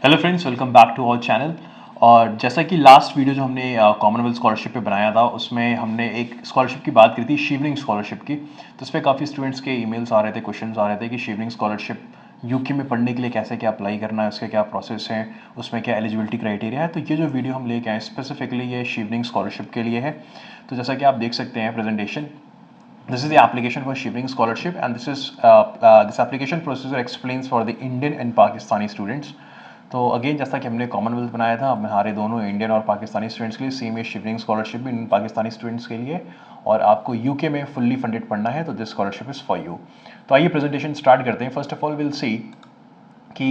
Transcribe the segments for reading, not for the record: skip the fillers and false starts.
Hello friends, welcome back to our channel. और जैसा कि लास्ट वीडियो जो हमने कॉमनवेल्थ स्कॉलरशिप पे बनाया था, उसमें हमने एक स्कॉलरशिप की बात करी थी, शिवलिंग स्कॉलरशिप की। तो उस पर काफ़ी स्टूडेंट्स के ईमेल्स आ रहे थे, क्वेश्चंस आ रहे थे कि शिवलिंग स्कॉलरशिप यूके में पढ़ने के लिए कैसे क्या अप्लाई करना है, उसके क्या प्रोसेस है, उसमें क्या एलिजिबिलिटी क्राइटेरिया है। तो ये जो वीडियो हम लेके आए स्पेसिफिकली ये शिवलिंग स्कॉलरशिप के लिए है। तो जैसा कि आप देख सकते हैं presentation, this is the application for Shivling scholarship, and this application procedure explains for the Indian and Pakistani students. तो अगेन जैसा कि हमने कॉमनवेल्थ बनाया था, हमारे दोनों इंडियन और पाकिस्तानी स्टूडेंट्स के लिए सेम है शिवलिंग स्कॉलरशिप भी इन पाकिस्तानी स्टूडेंट्स के लिए। और आपको यूके में फुल्ली फंडेड पढ़ना है तो this scholarship is for you. तो आइए प्रेजेंटेशन स्टार्ट करते हैं। First of all will see कि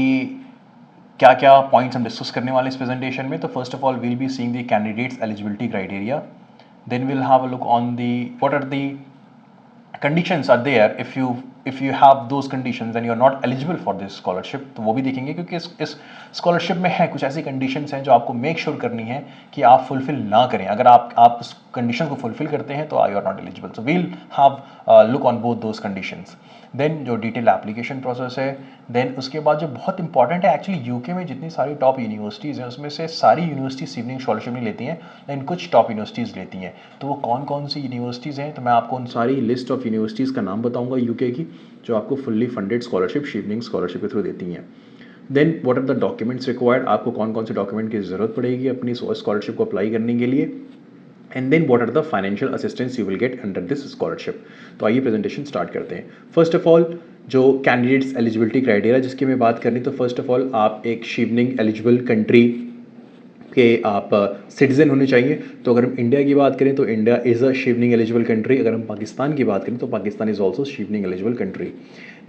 क्या क्या पॉइंट्स हम डिस्कस करने वाले इस प्रेजेंटेशन में। तो first of all will be seeing the candidates eligibility criteria, then will have a look on the what are the conditions are there. If you have those conditions then you are not eligible for this scholarship, तो वो भी देखेंगे क्योंकि इस scholarship में है कुछ ऐसी कंडीशंस हैं जो आपको मेक श्योर करनी है कि आप फुलफिल ना करें। अगर आप उस कंडीशन को फुलफिल करते हैं तो you are not eligible. So we'll have look on both those conditions. Then जो डिटेल एप्लीकेशन प्रोसेस है, देन उसके बाद जो बहुत इंपॉर्टेंट है, एक्चुअली यूके में जितनी सारी टॉप यूनिवर्सिटीज़ हैं उसमें से सारी यूनिवर्सिटी शिवलिंग स्कॉलरशिप नहीं लेती हैं, लेकिन कुछ टॉप यूनिवर्सिटीज़ लेती हैं। तो वो कौन कौन सी यूनिवर्सिटीज़ हैं, तो मैं आपको उन सारी लिस्ट ऑफ यूनिवर्सिटीज़ का नाम बताऊंगा यूके की, जो आपको fully funded scholarship Chevening scholarship के थ्रू देती हैं। Then what are the documents required, आपको कौन कौन से डॉक्यूमेंट की ज़रूरत पड़ेगी अपनी स्कॉलरशिप को अप्लाई करने के लिए, and then what are the financial assistance you will get under this scholarship. तो आइए प्रेजेंटेशन स्टार्ट करते हैं। फर्स्ट ऑफ ऑल जो कैंडिडेट्स एलिजिबिलिटी क्राइटेरिया जिसकी मैं बात करनी, तो फर्स्ट ऑफ ऑल आप एक शिवलिंग एलिजिबल कंट्री के आप सिटीज़न होने चाहिए। तो अगर हम इंडिया की बात करें तो India is a Shivling eligible country. अगर हम पाकिस्तान की बात करें तो Pakistan is also Shivling eligible country.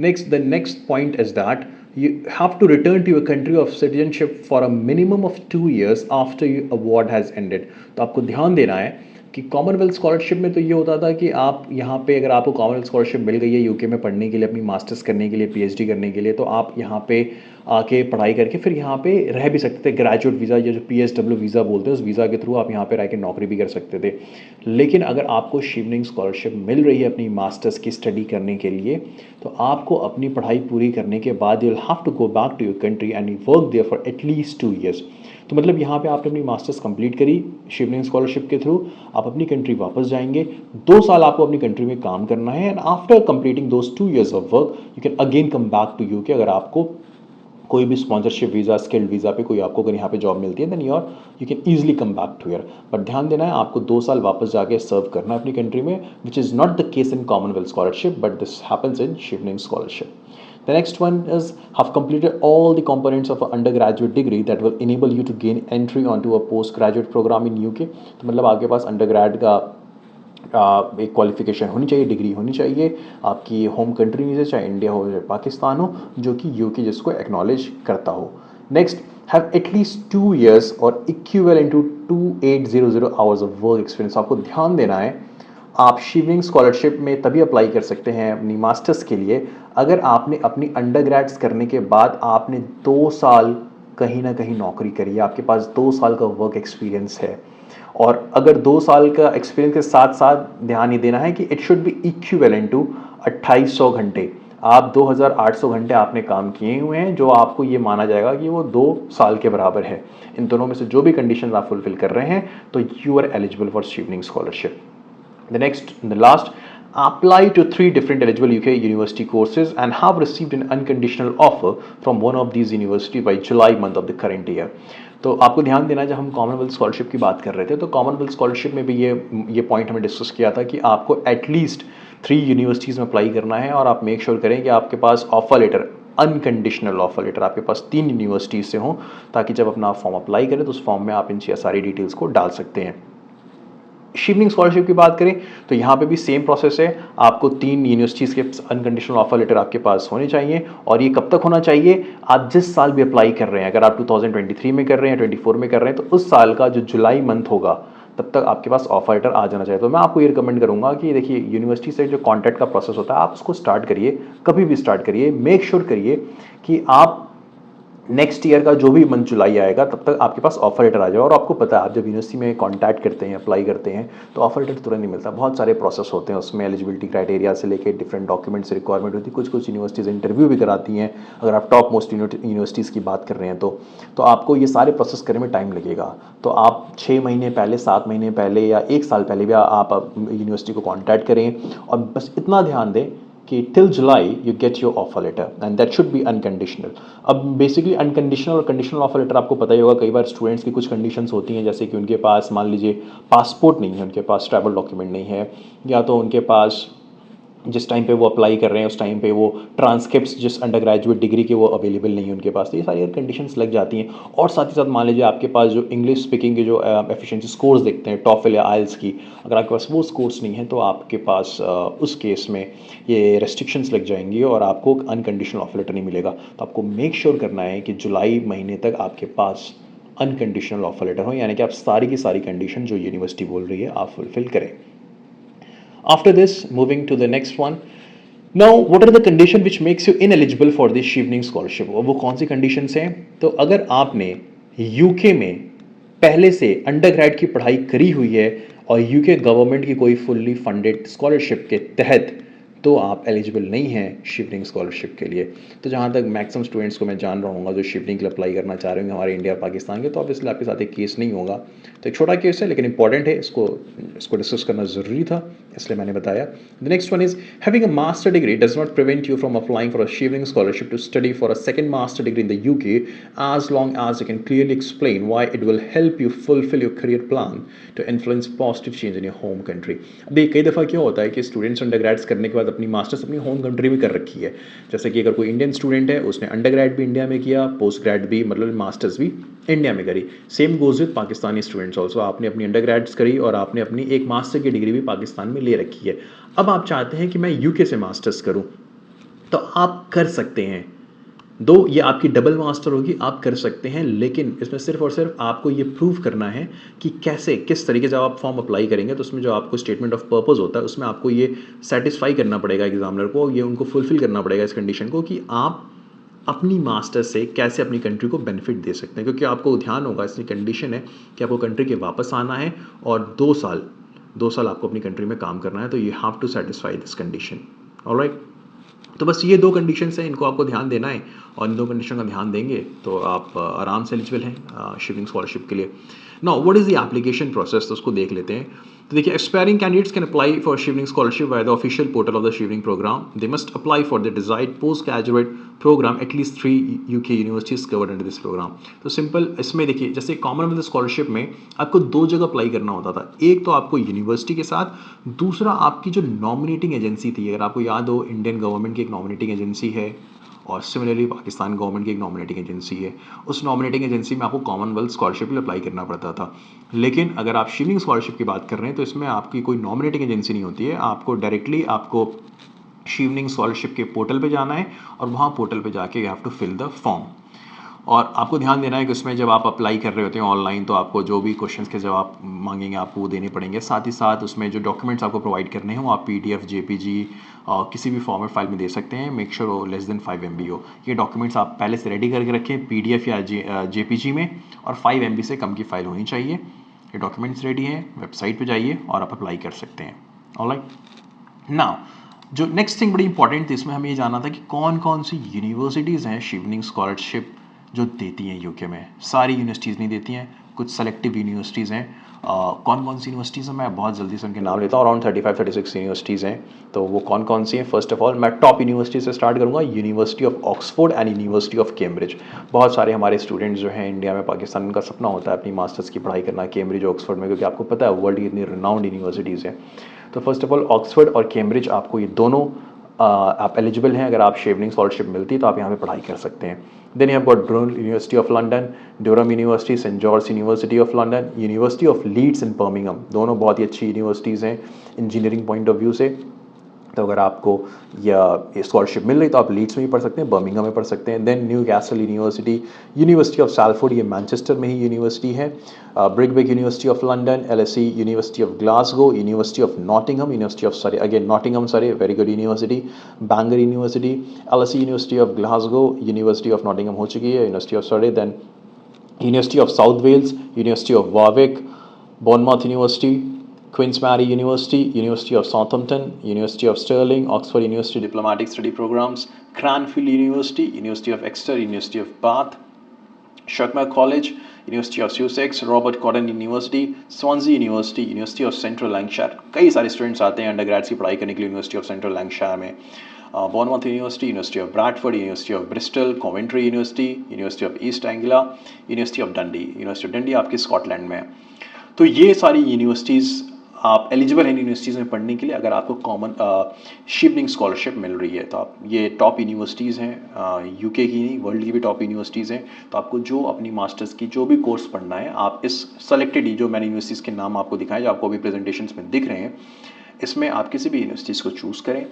The next point is that you have to return to your country of citizenship for a minimum of 2 years after your award has ended। तो आपको ध्यान देना है कि कॉमनवेल्थ स्कॉलरशिप में तो ये होता था कि आप यहाँ पे अगर आपको कॉमनवेल्थ स्कॉलरशिप मिल गई है यूके में पढ़ने के लिए, अपनी मास्टर्स करने के लिए, पीएचडी करने के लिए, तो आप यहाँ पे आके पढ़ाई करके फिर यहाँ पे रह भी सकते थे। ग्रेजुएट वीज़ा या जो पीएसडब्ल्यू वीज़ा बोलते हैं उस वीज़ा के थ्रू आप यहाँ पे रह के नौकरी भी कर सकते थे। लेकिन अगर आपको शिवलिंग स्कॉलरशिप मिल रही है अपनी मास्टर्स की स्टडी करने के लिए, तो आपको अपनी पढ़ाई पूरी करने के बाद you will have to go back to your country and you work there for at least 2 years। तो मतलब यहाँ पे आपने अपनी मास्टर्स कंप्लीट करी शिवलिंग स्कॉलरशिप के थ्रू, आप अपनी कंट्री वापस जाएंगे, 2 साल आपको अपनी कंट्री में काम करना है, and after completing those 2 years of work you can again come back to UK. अगर आपको कोई भी स्पॉन्सरशिप वीज़ा, स्किल्ड वीज़ा पे कोई आपको अगर यहाँ पे जॉब मिलती है, then you can easily come back to year. But ध्यान देना है आपको 2 साल वापस जाके सर्व करना है अपनी कंट्री में, which is not the case in Commonwealth scholarship but this happens in Shivling scholarship। The next one is have completed all the components of an undergraduate degree that will enable you to gain entry onto a postgraduate program in UK। तो मतलब आपके पास undergrad का एक qualification होनी चाहिए, degree होनी चाहिए आपकी होम कंट्री में से, चाहे इंडिया हो चाहे पाकिस्तान हो, जो कि यूके जिसको एक्नॉलेज करता हो। नेक्स्ट, हैव एटलीस्ट 2 years और equivalent to 2800 hours of work experience. आपको ध्यान देना है आप शिवलिंग स्कॉलरशिप में तभी अप्लाई कर सकते हैं अपनी मास्टर्स के लिए अगर आपने अपनी अंडरग्रेड्स करने के बाद आपने 2 साल कहीं ना कहीं नौकरी करी है, आपके पास 2 साल का वर्क एक्सपीरियंस है। और अगर 2 साल का एक्सपीरियंस के साथ साथ ध्यान ये देना है कि it should be equivalent to 2800 घंटे। आप 2800 घंटे आपने काम किए हुए हैं, जो आपको ये माना जाएगा कि वो 2 साल के बराबर है। इन दोनों में से जो भी कंडीशन आप फुलफिल कर रहे हैं तो you are eligible for Chevening scholarship. The last, apply to 3 different eligible UK university courses and have received an unconditional offer from one of these universities by July month of the current year। तो आपको ध्यान देना है, जब हम Commonwealth scholarship की बात कर रहे थे तो कॉमनवेल्थ स्कॉलरशिप में भी ये पॉइंट हमें डिस्कस किया था कि आपको एटलीस्ट 3 यूनिवर्सिटीज़ में अप्लाई करना है और आप मेक श्योर करें कि आपके पास offer letter, unconditional offer letter आपके पास 3 यूनिवर्सिटीज़ से हों, ताकि जब अपना फॉर्म अप्लाई करें तो उस फॉर्म में आप इन सारी डिटेल्स को डाल सकते हैं। शिवलिंग स्कॉलरशिप की बात करें तो यहाँ पे भी सेम प्रोसेस है, आपको 3 यूनिवर्सिटीज़ के अनकंडीशनल ऑफर लेटर आपके पास होने चाहिए। और ये कब तक होना चाहिए, आप जिस साल भी अप्लाई कर रहे हैं, अगर आप 2023 में कर रहे हैं, 24 में कर रहे हैं, तो उस साल का जो जुलाई मंथ होगा तब तक आपके पास ऑफर लेटर आ जाना चाहिए। तो मैं आपको ये रिकमेंड करूँगा कि देखिए यूनिवर्सिटी से जो कॉन्टैक्ट का प्रोसेस होता है आप उसको स्टार्ट करिए, कभी भी स्टार्ट करिए, मेक श्योर करिए कि आप नेक्स्ट ईयर का जो भी मंथ जुलाई आएगा तब तक आपके पास ऑफर लेटर आ जाएगा। और आपको पता है आप जब यूनिवर्सिटी में कांटेक्ट करते हैं, अप्लाई करते हैं, तो ऑफर लेटर तुरंत नहीं मिलता, बहुत सारे प्रोसेस होते हैं उसमें, एलिजिबिलिटी क्राइटेरिया से लेके डिफरेंट डॉक्यूमेंट्स रिक्वायरमेंट होती है। कुछ कुछ यूनिवर्सिटीज़ इंटरव्यू भी कराती हैं, अगर आप टॉप मोस्ट यूनिवर्सिटीज़ की बात कर रहे हैं तो आपको ये सारे प्रोसेस करने में टाइम लगेगा। तो आप 6 महीने पहले, 7 महीने पहले या 1 साल पहले भी आप यूनिवर्सिटी को कॉन्टैक्ट करें, और बस इतना ध्यान दें कि till July you get your offer letter and that should be unconditional. अब बेसिकली अनकंडीशनल और कंडीशनल ऑफर लेटर आपको पता ही होगा, कई बार स्टूडेंट्स की कुछ कंडीशंस होती हैं, जैसे कि उनके पास मान लीजिए पासपोर्ट नहीं है, उनके पास ट्रैवल डॉक्यूमेंट नहीं है, या तो उनके पास जिस टाइम पे वो अप्लाई कर रहे हैं उस टाइम पे वो ट्रांसक्रिप्ट्स जिस अंडर ग्रेजुएट डिग्री के वो अवेलेबल नहीं है उनके पास, तो ये सारी कंडीशंस लग जाती हैं। और साथ ही साथ मान लीजिए आपके पास जो इंग्लिश स्पीकिंग के जो एफिशिएंसी स्कोर्स देखते हैं, टॉफल या आइल्स की, अगर आपके पास वो स्कोर्स नहीं है तो आपके पास उस केस में ये रेस्ट्रिक्शंस लग जाएंगी और आपको अनकंडीशनल ऑफर लेटर नहीं मिलेगा। तो आपको मेक श्योर करना है कि जुलाई महीने तक आपके पास अनकंडीशनल ऑफर लेटर हो, यानी कि आप सारी की सारी कंडीशन जो यूनिवर्सिटी बोल रही है आप फुलफिल करें। After this, moving to the next one. Now, what are the condition which makes you ineligible for this Shivning scholarship? वो कौन सी conditions हैं? तो अगर आपने यूके में पहले से अंडरग्रेड की पढ़ाई करी हुई है और यूके गवर्नमेंट की कोई फुल्ली फंडेड स्कॉलरशिप के तहत, तो आप एलिजिबल नहीं हैं शिवलिंग स्कॉलरशिप के लिए। तो जहाँ तक मैक्सिमम स्टूडेंट्स को मैं जान रहा हूँ जो शिवलिंग के लिए अप्लाई करना चाह रहे होंगे हमारे इंडिया और पाकिस्तान के, तो ऑब्वियसली आपके साथ एक केस नहीं होगा। तो एक छोटा केस है लेकिन इंपॉर्टेंट है, इसको डिस्कस करना ज़रूरी था, इसलिए मैंने बताया। The next one is having a master degree does not prevent you from applying for a Chevening scholarship to study for a second master degree in the UK as long as you can clearly explain why it will help you fulfill your career plan to influence positive change in your home country। अभी कई दफ़ा क्या होता है कि students अंडरग्रेड्स करने के बाद अपनी मास्टर्स अपनी होम कंट्री में कर रखी है। जैसे कि अगर कोई इंडियन स्टूडेंट है उसने अंडरग्रेड भी इंडिया में किया, पोस्ट ग्रेड भी मतलब मास्टर्स भी इंडिया में करी। Same goes with Pakistani students also, आपने अपनी अंडरग्रेड्स करी और आपने अपनी एक मास्टर की डिग्री भी पाकिस्तान में ले रखी है। अब आप चाहते हैं कि मैं यूके से मास्टर्स करूं, तो आप कर सकते हैं। दो ये आपकी डबल मास्टर होगी, आप कर सकते हैं, लेकिन इसमें सिर्फ और सिर्फ आपको ये प्रूव करना है कि कैसे, किस तरीके से आप फॉर्म अप्लाई करेंगे। तो उसमें जो आपको स्टेटमेंट ऑफ पर्पस होता है उसमें आपको ये सेटिस्फाई करना पड़ेगा एग्जामिनर को, ये उनको फुलफिल करना पड़ेगा इस कंडीशन को कि आप अपनी मास्टर से कैसे अपनी कंट्री को बेनिफिट दे सकते हैं। क्योंकि आपको ध्यान होगा, इसकी कंडीशन है कि आपको कंट्री के वापस आना है और 2 साल आपको अपनी कंट्री में काम करना है, तो you have to satisfy this condition. Alright, तो बस ये 2 कंडीशंस हैं, इनको आपको ध्यान देना है और इन 2 कंडीशन का ध्यान देंगे तो आप आराम से एलिजिबल हैं शिवलिंग स्कॉलरशिप के लिए। Now what is the application process, तो उसको देख लेते हैं। तो देखिए, aspiring candidates can apply for Chevening scholarship by the official portal of the Chevening program. They must apply for the desired post graduate program at least 3 UK universities covered under this program. तो simple इसमें देखिए, जैसे Commonwealth scholarship में आपको 2 जगह apply करना होता था, एक तो आपको यूनिवर्सिटी के साथ, दूसरा आपकी जो नॉमिनेटिंग एजेंसी थी। अगर आपको याद हो, इंडियन गवर्नमेंट की एक नॉमिनेटिंग एजेंसी है और सिमिलरली पाकिस्तान गवर्नमेंट की एक नॉमिनेटिंग एजेंसी है। उस नॉमिनेटिंग एजेंसी में आपको कॉमनवेल्थ स्कॉलरशिप के लिए अप्लाई करना पड़ता था। लेकिन अगर आप शिवलिंग स्कॉलरशिप की बात कर रहे हैं तो इसमें आपकी कोई नॉमिनेटिंग एजेंसी नहीं होती है, आपको डायरेक्टली आपको शिवलिंग स्कॉलरशिप के पोर्टल पे जाना है और वहाँ पोर्टल पे जाके you have to fill the form. और आपको ध्यान देना है कि उसमें जब आप अप्लाई कर रहे होते हैं ऑनलाइन, तो आपको जो भी क्वेश्चंस के जवाब मांगेंगे आपको वो देने पड़ेंगे। साथ ही साथ उसमें जो डॉक्यूमेंट्स आपको प्रोवाइड करने हैं वो आप PDF, JPG किसी भी फॉर्मेट फाइल में दे सकते हैं। मेक श्योर वो लेस देन 5 MB हो। ये डॉक्यूमेंट्स आप पहले से रेडी करके रखें PDF या JPG में, और 5 MB से कम की फाइल होनी चाहिए। ये डॉक्यूमेंट्स रेडी हैं, वेबसाइट पर जाइए और आप अप्लाई कर सकते हैं। ऑलराइट, नाउ जो नेक्स्ट थिंग बड़ी इंपॉर्टेंट थी, इसमें हमें ये जानना था कि कौन कौन सी यूनिवर्सिटीज़ हैं शिवलिंग स्कॉलरशिप जो देती हैं यूके में। सारी यूनिवर्सिटीज़ नहीं देती हैं, कुछ सेलेक्टिव यूनिवर्सिटीज़ हैं। कौन कौन सी यूनिवर्सिटीज़ हैं, मैं बहुत जल्दी से उनके नाम लेता हूँ। अराउंड 35-36 यूनिवर्सिटीज़ हैं। तो वो कौन कौन सी हैं? फर्स्ट ऑफ ऑल मैं टॉप यूनिवर्सिटी से स्टार्ट करूँगा, university of Oxford and university of Cambridge. बहुत सारे हमारे स्टूडेंट्स जो हैं इंडिया में, पाकिस्तान, उनका सपना होता है अपनी मास्टर्स की पढ़ाई करना कैम्ब्रिज ऑक्सफोर्ड में, क्योंकि आपको पता है वर्ल्ड की इतनी रिनाउंड यूनिवर्सिटीज़ हैं। तो फर्स्ट ऑफ ऑल ऑक्सफोर्ड और कैम्ब्रिज, आपको ये दोनों आप एलिजिबल हैं। अगर आप शिवलिंग स्कॉलरशिप मिलती है तो आप यहाँ पे पढ़ाई कर सकते हैं। Then you have got Brunel university of London, Durham university, Saint George university of London, university of Leeds and Birmingham. दोनों बहुत ही अच्छी यूनिवर्सिटीज़ हैं इंजीनियरिंग पॉइंट ऑफ व्यू से। तो अगर आपको या स्कॉलरशिप मिल रही तो आप लीड्स में भी पढ़ सकते हैं, बर्मिंघम में पढ़ सकते हैं। Then Newcastle university, university of Salford, ये मैनचेस्टर में ही यूनिवर्सिटी है। Birkbeck university of London, LSE university of Glasgow, university of Nottingham, university of Surrey again Nottingham Surrey very good university. Bangor university, LSE university of Glasgow, university of Nottingham हो चुकी है, university of Surrey. Then university of South Wales, university of Warwick, Bournemouth university, Queen's Mary University, University of Southampton, University of Stirling, Oxford University Diplomatic Study Programs, Cranfield University, University of Exeter, University of Bath, Shermer College, University of Sussex, Robert Cotton University, Swansea University, University of Central Lancashire। कई सारे students आते हैं अंडरग्रेड्स की पढ़ाई करने के लिए university of Central Lancashire में। Bournemouth university, university of Bradford, university of Bristol, Coventry university, university of East Anglia, university of Dundee. University of Dundee आपकी स्कॉटलैंड में है। तो ये सारी यूनिवर्सिटीज़ आप एलिजिबल हैं यूनिवर्सिटीज़ में पढ़ने के लिए अगर आपको कॉमन शिवलिंग स्कॉलरशिप मिल रही है। तो आप ये टॉप यूनिवर्सिटीज़ हैं, यूके की नहीं वर्ल्ड की भी टॉप यूनिवर्सिटीज़ हैं। तो आपको जो अपनी मास्टर्स की जो भी कोर्स पढ़ना है आप इस सेलेक्टेड जो मैंने यूनिवर्सिटीज़ के नाम आपको दिखाए जो आपको अभी प्रेजेंटेशंस में दिख रहे हैं, इसमें आप किसी भी यूनिवर्सिटीज़ को चूज़ करें,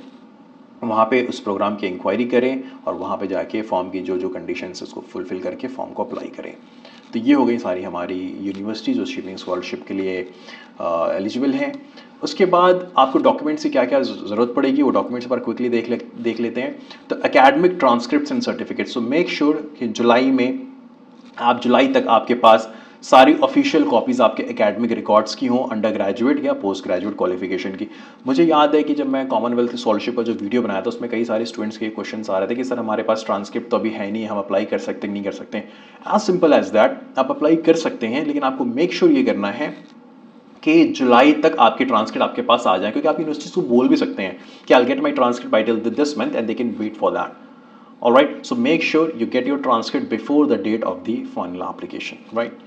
वहाँ पे उस प्रोग्राम की इंक्वायरी करें और वहाँ पे जाके फॉर्म की जो जो कंडीशंस है उसको फुलफ़िल करके फॉर्म को अप्लाई करें। तो ये हो गई सारी हमारी यूनिवर्सिटी जो शिवलिंग स्कॉलरशिप के लिए एलिजिबल हैं। उसके बाद आपको डॉक्यूमेंट्स की क्या क्या ज़रूरत पड़ेगी वो डॉक्यूमेंट्स पर क्विकली देख लेते हैं। तो academic transcripts and certificate, so make sure कि जुलाई तक आपके पास सारी ऑफिशियल कॉपीज़ आपके एकेडमिक रिकॉर्ड्स की हों, अंडर ग्रेजुएट या पोस्ट ग्रेजुएट क्वालिफिकेशन की। मुझे याद है कि जब मैं कॉमनवेल्थ स्कॉलरशिप का जो वीडियो बनाया था उसमें कई सारे स्टूडेंट्स के क्वेश्चंस आ रहे थे कि सर हमारे पास ट्रांसक्रिप्ट तो अभी है नहीं, हम अप्लाई कर सकते नहीं कर सकते। एज सिंपल एज दैट, आप अप्लाई कर सकते हैं, लेकिन आपको मेक श्योर ये करना है कि जुलाई तक आपके ट्रांसक्रिप्ट आपके पास आ जाए, क्योंकि आप यूनिवर्सिटी को बोल भी सकते हैं कि I get my transcript by till this month and they can wait for that. Alright, so make sure you get your transcript before the date of the final application, right?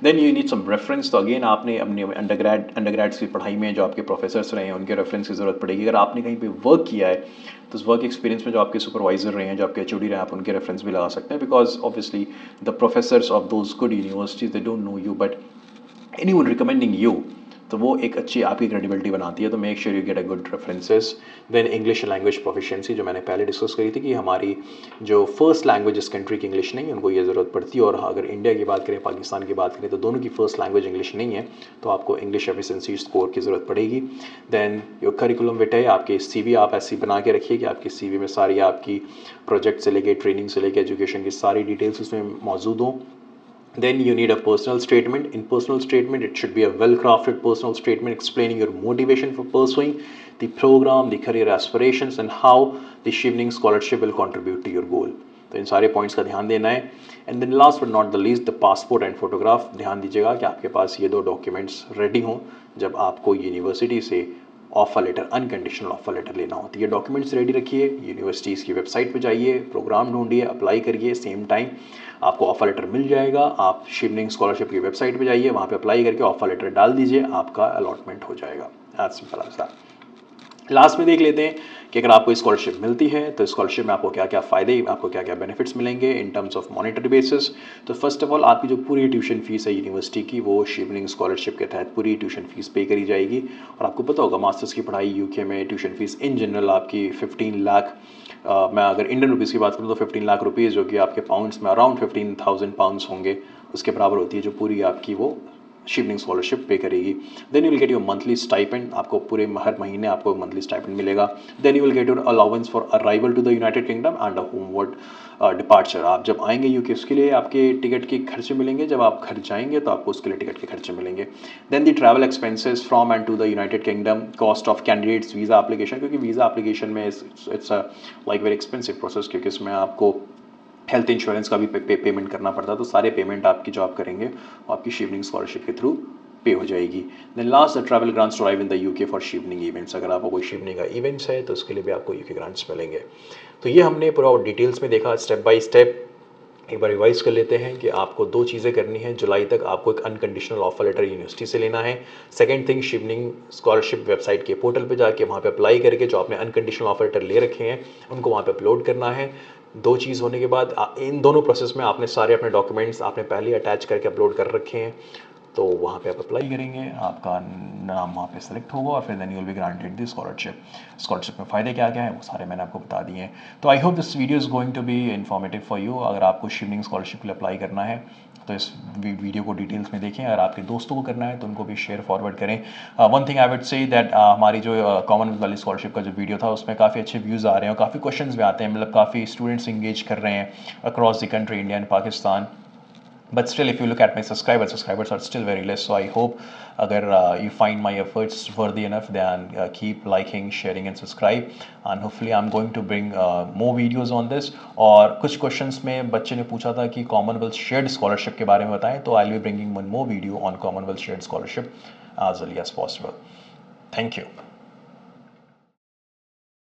Then you need some reference। तो again आपने अपने अंडरग्रेड्स की पढ़ाई में जो आपके professors रहे हैं उनके रेफरेंस की ज़रूरत पड़ेगी। अगर आपने कहीं पे वर्क किया है तो उस वर्क एक्सपीरियंस में जो आपके सुपरवाइजर रहे हैं, जो आपके HOD रहे हैं, आप उनके रेफरेंस भी लगा सकते हैं, because obviously the professors of those good universities they don't know you, but anyone recommending you, तो वो एक अच्छी आपकी क्रेडिबिलिटी बनाती है। तो make sure you get a good references. Then English language proficiency, जो मैंने पहले डिस्कस करी थी कि हमारी जो फर्स्ट लैंग्वेज इस कंट्री की इंग्लिश नहीं है, उनको ये ज़रूरत पड़ती है। और अगर इंडिया की बात करें, पाकिस्तान की बात करें, तो दोनों की फर्स्ट लैंग्वेज इंग्लिश नहीं है, तो आपको इंग्लिश एफिशिएंसी स्कोर की ज़रूरत पड़ेगी। देन योर करिकुलम विटाe, आपके CV आप ऐसी बना के रखिए कि आपकी CV में सारी आपकी प्रोजेक्ट से लेके ट्रेनिंग से लेके एजुकेशन की सारी डिटेल्स उसमें मौजूद हों। Then you need a personal statement. In personal statement, it should be a well-crafted personal statement explaining your motivation for pursuing the program, the career aspirations, and how the Shivling Scholarship will contribute to your goal. तो इन सारे points का ध्यान देना है। And then last but not the least, the passport and photograph. ध्यान दीजिएगा कि आपके पास ये दो डॉक्यूमेंट्स रेडी हों जब आपको यूनिवर्सिटी से offer letter, unconditional offer letter लेना हो। तो ये डॉक्यूमेंट्स रेडी रखिए, यूनिवर्सिटीज़ की वेबसाइट पे जाइए, प्रोग्राम ढूंढिए, अप्लाई करिए, सेम टाइम आपको ऑफर लेटर मिल जाएगा। आप शिवलिंग स्कॉलरशिप की वेबसाइट पे जाइए, वहाँ पे अप्लाई करके ऑफर लेटर डाल दीजिए, आपका अलॉटमेंट हो जाएगा। As simple as that. Last में देख लेते हैं कि अगर आपको स्कॉलरशिप मिलती है तो स्कॉलरशिप में आपको क्या क्या फ़ायदे, आपको क्या क्या बेनिफिट्स मिलेंगे in terms of monetary basis. तो फर्स्ट ऑफ ऑल आपकी जो पूरी ट्यूशन फीस है यूनिवर्सिटी की, वो शिवलिंग स्कॉलरशिप के तहत पूरी ट्यूशन फीस पे करी जाएगी। और आपको पता होगा मास्टर्स की पढ़ाई यूके में ट्यूशन फीस इन जनरल आपकी 15 लाख, मैं अगर इंडियन रुपीज़ की बात करूँ तो 15 लाख रुपीज़, जो कि आपके पाउंड्स में अराउंड 15,000 पाउंड्स होंगे, उसके बराबर होती है जो पूरी आपकी वो शिवलिंग स्कॉलरशिप पे करेगी। Then you will get your monthly stipend, आपको पूरे हर महीने आपको मंथली स्टाइपेंड मिलेगा। Then you will get your allowance for arrival to the United Kingdom and a homeward departure. आप जब आएंगे यूके उसके लिए आपके टिकट के खर्चे मिलेंगे, जब आप घर जाएंगे तो आपको उसके लिए टिकट के खर्चे मिलेंगे। Then the travel expenses from and to the United Kingdom, cost of candidates visa application, क्योंकि वीज़ा एप्लीकेशन में it's like very expensive process, क्योंकि इसमें आपको हेल्थ इंश्योरेंस का भी पेमेंट करना पड़ता है। तो सारे पेमेंट आपकी जो आप करेंगे वो आपकी शिवलिंग स्कॉलरशिप के थ्रू पे हो जाएगी। Then last, the travel grants to arrive in the UK for Chevening events. अगर आपको कोई शिवलिंग का इवेंट्स है तो उसके लिए भी आपको यूके ग्रांट्स मिलेंगे। तो ये हमने पूरा डिटेल्स में देखा, स्टेप बाय स्टेप। एक बार रिवाइज कर लेते हैं कि आपको दो चीज़ें करनी है। जुलाई तक आपको एक अनकंडीशनल ऑफर लेटर यूनिवर्सिटी से लेना है। सेकंड थिंग, शिवलिंग स्कॉलरशिप वेबसाइट के पोर्टल पे जाके वहाँ पे अप्लाई करके जो आपने अनकंडीशनल ऑफर लेटर ले रखे हैं उनको वहाँ पे अपलोड करना है। दो चीज़ होने के बाद इन दोनों प्रोसेस में आपने सारे अपने डॉक्यूमेंट्स आपने पहले अटैच करके अपलोड कर रखे हैं। तो वहाँ पे आप अप्लाई करेंगे, आपका नाम वहाँ पे सेलेक्ट होगा और फिर then you will be granted the scholarship में फ़ायदे क्या क्या हैं वो सारे मैंने आपको बता दिए हैं। तो I hope this video is going to be informative for you. अगर आपको शिवलिंग स्कॉलरशिप के लिए अप्लाई करना है तो इस वीडियो को डिटेल्स में देखें। अगर आपके दोस्तों को करना है तो उनको भी शेयर फॉरवर्ड करें। One thing I would say that हमारी जो कॉमनवेल्थ वाली स्कॉलरशिप का जो वीडियो था उसमें काफ़ी अच्छे व्यूज़ आ रहे हैं और काफ़ी क्वेश्चंस भी आते हैं, मतलब काफ़ी स्टूडेंट्स इंगेज कर रहे हैं across the country, India and Pakistan. But still, if you look at my subscribers are still very less. So I hope agar you find my efforts worthy enough, then keep liking, sharing and subscribe. And hopefully I'm going to bring more videos on this. और कुछ questions में बच्चे ने पूछा था कि Commonwealth Shared Scholarship के बारे में बताएं, तो I'll be bringing one more video on Commonwealth Shared Scholarship as early as possible. Thank you.